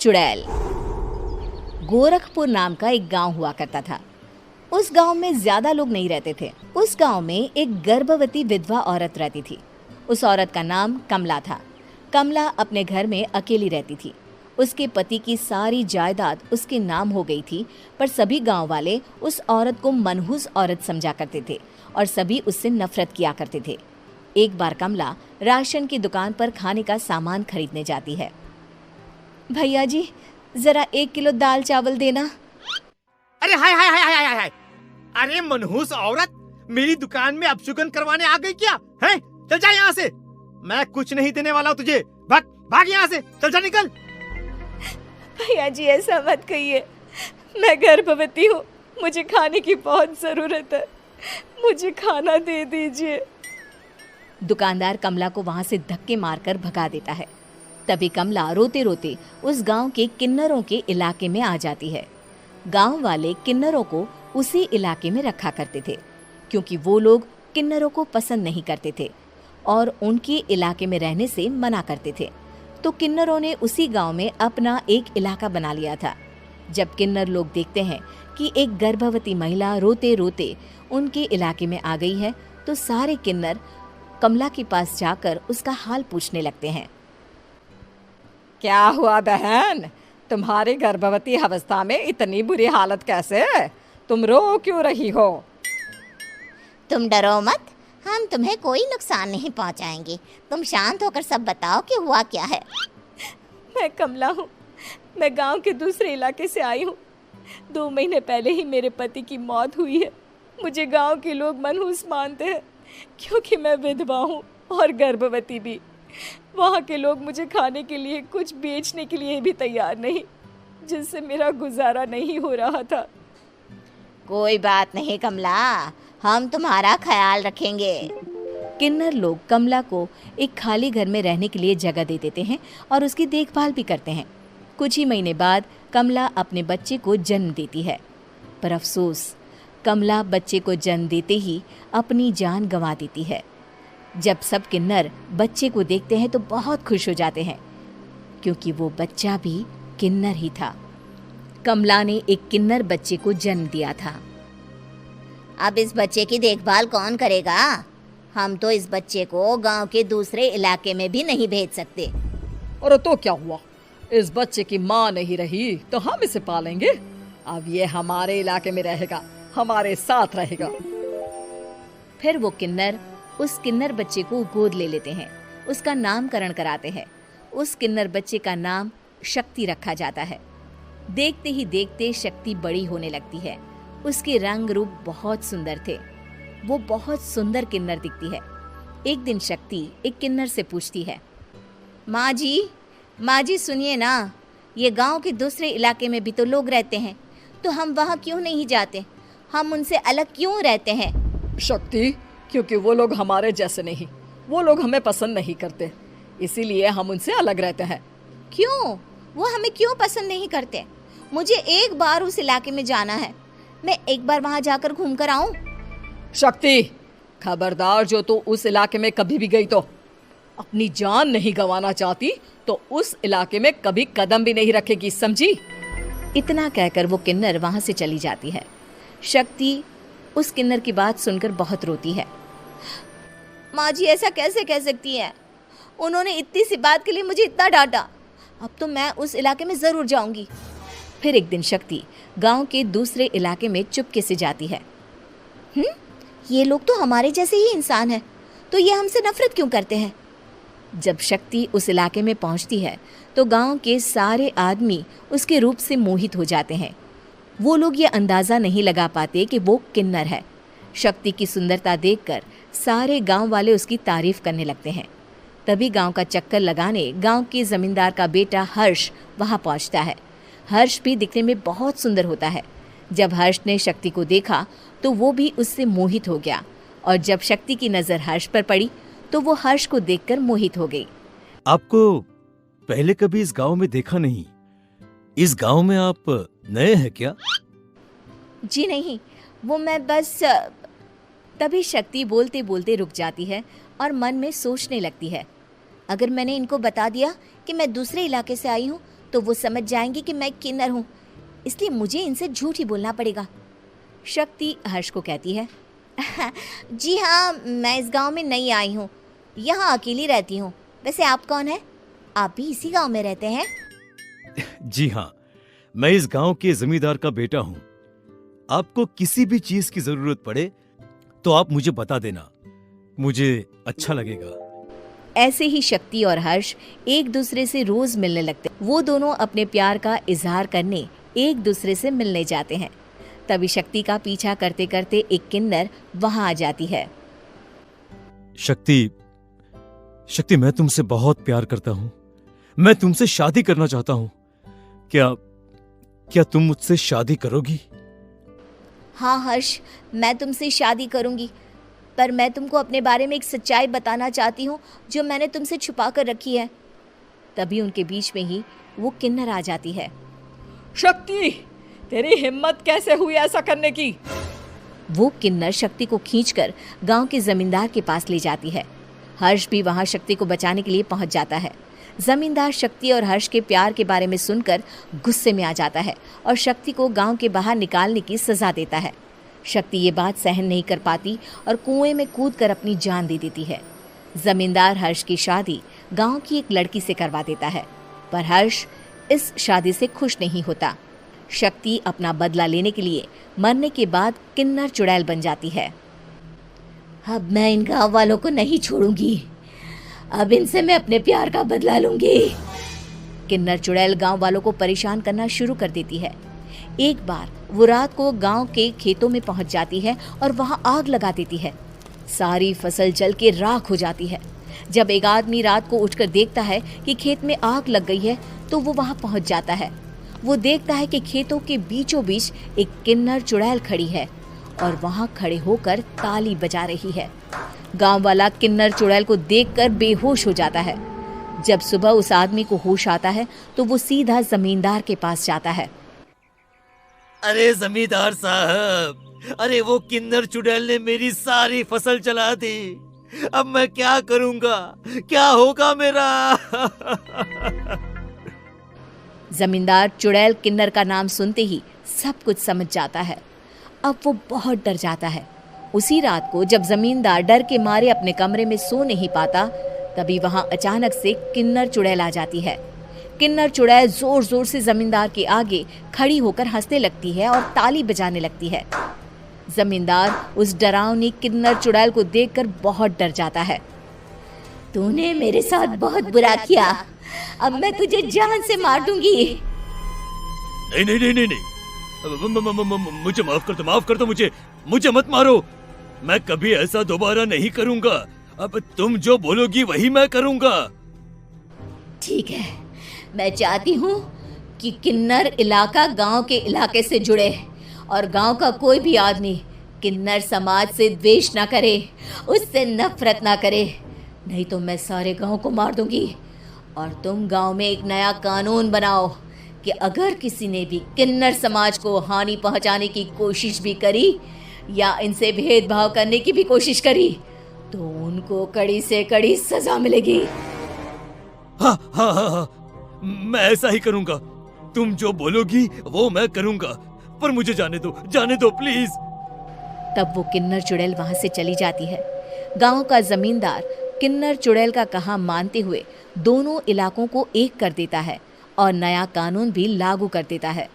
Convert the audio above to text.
चुड़ैल। गोरखपुर नाम का एक गांव हुआ करता था। उस गांव में ज्यादा लोग नहीं रहते थे। उस गांव में एक गर्भवती विधवा औरत रहती थी। उस औरत का नाम कमला था। कमला अपने घर में अकेली रहती थी। उसके पति की सारी जायदाद उसके नाम हो गई थी, पर सभी गांव वाले उस औरत को मनहूस औरत समझा करते थे और सभी उससे नफरत किया करते थे। एक बार कमला राशन की दुकान पर खाने का सामान खरीदने जाती है। भैया जी, जरा 1 किलो दाल चावल देना। अरे हाय हाय हाय हाय हाय! अरे मनहूस औरत, मेरी दुकान में अपशुगन करवाने आ गई क्या? हैं? चल जा यहाँ से, मैं कुछ नहीं देने वाला हूँ तुझे। भाग भाग यहाँ से, चल जा, निकल। भैया जी, ऐसा मत कहिए, मैं गर्भवती हूँ, मुझे खाने की बहुत जरूरत है, मुझे खाना दे दीजिए। दुकानदार कमला को वहां से धक्के मारकर भगा देता है। तभी कमला रोते रोते उस गांव के किन्नरों के इलाके में आ जाती है। गांव वाले किन्नरों को उसी इलाके में रखा करते थे, क्योंकि वो लोग किन्नरों को पसंद नहीं करते थे और उनके इलाके में रहने से मना करते थे। तो किन्नरों ने उसी गांव में अपना एक इलाका बना लिया था। जब किन्नर लोग देखते हैं कि एक गर्भवती महिला रोते रोते उनके इलाके में आ गई है, तो सारे किन्नर कमला के पास जाकर उसका हाल पूछने लगते हैं। क्या हुआ बहन, तुम्हारी गर्भवती अवस्था में इतनी बुरी हालत कैसे? तुम रो क्यों रही हो? तुम डरो मत, हम तुम्हें कोई नुकसान नहीं पहुंचाएंगे। तुम शांत होकर सब बताओ कि हुआ क्या है। मैं कमला हूँ, मैं गांव के दूसरे इलाके से आई हूँ। 2 महीने पहले ही मेरे पति की मौत हुई है। मुझे गांव के लोग मनहूस मानते हैं, क्योंकि मैं विधवा हूँ और गर्भवती भी। वहाँ के लोग मुझे खाने के लिए कुछ बेचने के लिए भी तैयार नहीं, जिससे मेरा गुजारा नहीं हो रहा था। कोई बात नहीं कमला, हम तुम्हारा ख्याल रखेंगे। किन्नर लोग कमला को एक खाली घर में रहने के लिए जगह दे देते हैं और उसकी देखभाल भी करते हैं। कुछ ही महीने बाद कमला अपने बच्चे को जन्म देती है, पर अफसोस, कमला बच्चे को जन्म देते ही अपनी जान गंवा देती है। जब सब किन्नर बच्चे को देखते हैं तो बहुत खुश हो जाते हैं, क्योंकि वो बच्चा भी किन्नर ही था। कमला ने एक किन्नर बच्चे को जन्म दिया था। अब इस बच्चे की देखभाल कौन करेगा? हम तो इस बच्चे को गांव के दूसरे इलाके में भी नहीं भेज सकते। और तो क्या हुआ, इस बच्चे की माँ नहीं रही तो हम इसे पालेंगे। अब ये हमारे इलाके में रहेगा, हमारे साथ रहेगा। फिर वो किन्नर उस किन्नर बच्चे को गोद ले लेते हैं, उसका नामकरण कराते हैं। उस किन्नर बच्चे का नाम शक्ति रखा जाता है। देखते ही देखते शक्ति बड़ी होने लगती है। उसके रंग रूप बहुत सुंदर थे। वो बहुत सुंदर किन्नर दिखती है। एक दिन शक्ति एक किन्नर से पूछती है, माँ जी सुनिए ना, ये गांव के दूसरे इलाके में भी तो लोग रहते हैं, तो हम वहाँ क्यों नहीं जाते? हम उनसे अलग क्यों रहते हैं? शक्ति, क्योंकि वो लोग हमारे जैसे नहीं, वो लोग हमें पसंद नहीं करते, इसीलिए हम उनसे अलग रहते हैं। क्यों? वो हमें क्यों पसंद नहीं करते? मुझे एक बार उस इलाके में जाना है, मैं एक बार वहाँ जाकर घूम कर आऊँ। शक्ति, खबरदार, जो तू उस इलाके में कभी भी गई तो अपनी जान नहीं गंवाना चाहती तो उस इलाके में कभी कदम भी नहीं रखेगी, समझी? इतना कहकर वो किन्नर वहाँ से चली जाती है। शक्ति उस किन्नर की बात सुनकर बहुत रोती है। माँ जी, ऐसा कैसे कह सकती हैं? उन्होंने इतनी सी बात के लिए मुझे इतना डांटा। अब तो मैं उस इलाके में ज़रूर जाऊंगी। फिर एक दिन शक्ति गांव के दूसरे इलाके में चुपके से जाती है। ये लोग तो हमारे जैसे ही इंसान हैं, तो ये हमसे नफरत क्यों करते हैं? जब शक्ति उस इलाके में पहुंचती है तो गांव के सारे आदमी उसके रूप से मोहित हो जाते हैं। वो लोग ये अंदाज़ा नहीं लगा पाते कि वो किन्नर है। शक्ति की सुंदरता देखकर सारे गांव वाले उसकी तारीफ करने लगते हैं। तभी गांव का चक्कर लगाने गांव के जमींदार का बेटा हर्ष वहां पहुंचता है। हर्ष भी दिखने में बहुत सुंदर होता है। जब हर्ष ने शक्ति को देखा तो वो भी उससे मोहित हो गया, और जब शक्ति की नज़र हर्ष पर पड़ी तो वो हर्ष को देखकर मोहित हो गई। आपको पहले कभी इस गांव में देखा नहीं। इस गांव में आप नए हैं क्या? जी नहीं, वो मैं बस। तभी शक्ति बोलते बोलते रुक जाती है और मन में सोचने लगती है, अगर मैंने इनको बता दिया कि मैं दूसरे इलाके से आई हूँ तो वो समझ जाएंगे कि मैं किन्नर हूँ, इसलिए मुझे इनसे झूठ ही बोलना पड़ेगा। शक्ति हर्ष को कहती है, जी हाँ, मैं इस गांव में नई आई हूँ, यहाँ अकेली रहती हूँ। वैसे आप कौन है? आप भी इसी गांव में रहते हैं? जी हाँ, मैं इस गांव के जमींदार का बेटा हूँ। आपको किसी भी चीज की जरूरत पड़े तो आप मुझे बता देना, मुझे अच्छा लगेगा। ऐसे ही शक्ति और हर्ष एक दूसरे से रोज मिलने लगते। वो दोनों अपने प्यार का इजहार करने एक दूसरे से मिलने जाते हैं। तभी शक्ति का पीछा करते करते एक किन्नर वहां आ जाती है। शक्ति, शक्ति, मैं तुमसे बहुत प्यार करता हूँ। मैं तुमसे शादी करना चाहता हूँ। क्या तुम मुझसे शादी करोगी? हाँ हर्ष, मैं तुमसे शादी करूँगी, पर मैं तुमको अपने बारे में एक सच्चाई बताना चाहती हूँ जो मैंने तुमसे छुपा कर रखी है। तभी उनके बीच में ही वो किन्नर आ जाती है। शक्ति, तेरी हिम्मत कैसे हुई ऐसा करने की? वो किन्नर शक्ति को खींचकर गांव के जमींदार के पास ले जाती है। हर्ष भी वहां शक्ति को बचाने के लिए पहुंच जाता है। जमींदार शक्ति और हर्ष के प्यार के बारे में सुनकर गुस्से में आ जाता है और शक्ति को गांव के बाहर निकालने की सजा देता है। शक्ति ये बात सहन नहीं कर पाती और कुएं में कूदकर अपनी जान दे देती है। जमींदार हर्ष की शादी गांव की एक लड़की से करवा देता है, पर हर्ष इस शादी से खुश नहीं होता। शक्ति अपना बदला लेने के लिए मरने के बाद किन्नर चुड़ैल बन जाती है। अब मैं इन गाँव वालों को नहीं छोड़ूंगी, अब इनसे मैं अपने प्यार का बदला लूंगी। किन्नर चुड़ैल गांव वालों को परेशान करना शुरू कर देती है। एक बार वो रात को गांव के खेतों में पहुंच जाती है और वहां आग लगा देती है। सारी फसल जल के राख हो जाती है। जब एक आदमी रात को उठकर देखता है कि खेत में आग लग गई है तो वो वहां पहुंच जाता है। वो देखता है कि खेतों के बीचों बीच एक किन्नर चुड़ैल खड़ी है और वहां खड़े होकर ताली बजा रही है। गांव वाला किन्नर चुड़ैल को देखकर बेहोश हो जाता है। जब सुबह उस आदमी को होश आता है तो वो सीधा जमींदार के पास जाता है। अरे जमींदार साहब, अरे वो किन्नर चुड़ैल ने मेरी सारी फसल चला दी। अब मैं क्या करूंगा? क्या होगा मेरा? जमींदार चुड़ैल किन्नर का नाम सुनते ही सब कुछ समझ जाता है। अब वो बहुत डर जाता है। उसी रात को जब जमींदार डर के मारे अपने कमरे में सो नहीं पाता, तभी वहां अचानक से किन्नर चुड़ैल आ जाती है। किन्नर चुड़ैल जोर जोर से जमींदार के आगे खड़ी होकर हंसने लगती है और ताली बजाने लगती है। जमींदार उस डरावनी किन्नर चुड़ैल को देखकर बहुत डर जाता है। तूने मेरे साथ बहुत बुरा किया, अब मैं तुझे जान से मार दूंगी। नहीं नहीं नहीं नहीं नहीं, मुझे माफ कर दो, मुझे मत मारो। मैं कभी ऐसा दोबारा नहीं करूंगा। अब तुम जो बोलोगी वही मैं करूंगा। ठीक है, मैं चाहती हूँ कि किन्नर इलाका गांव के इलाके से जुड़े और गांव का कोई भी आदमी किन्नर समाज से द्वेष ना करे, उससे नफरत ना करे, नहीं तो मैं सारे गांव को मार दूंगी। और तुम गांव में एक नया कानून बनाओ कि अगर किसी ने भी किन्नर समाज को हानि पहुंचाने की कोशिश भी करी या इनसे भेदभाव करने की भी कोशिश करी तो उनको कड़ी से कड़ी सजा मिलेगी। हाँ हाँ हाँ हाँ, मैं ऐसा ही करूंगा। तुम जो बोलोगी वो मैं करूंगा, पर मुझे जाने दो प्लीज। तब वो किन्नर चुड़ैल वहां से चली जाती है। गांव का जमींदार किन्नर चुड़ैल का कहा मानते हुए दोनों इलाकों को एक कर देता है और नया कानून भी लागू कर देता है।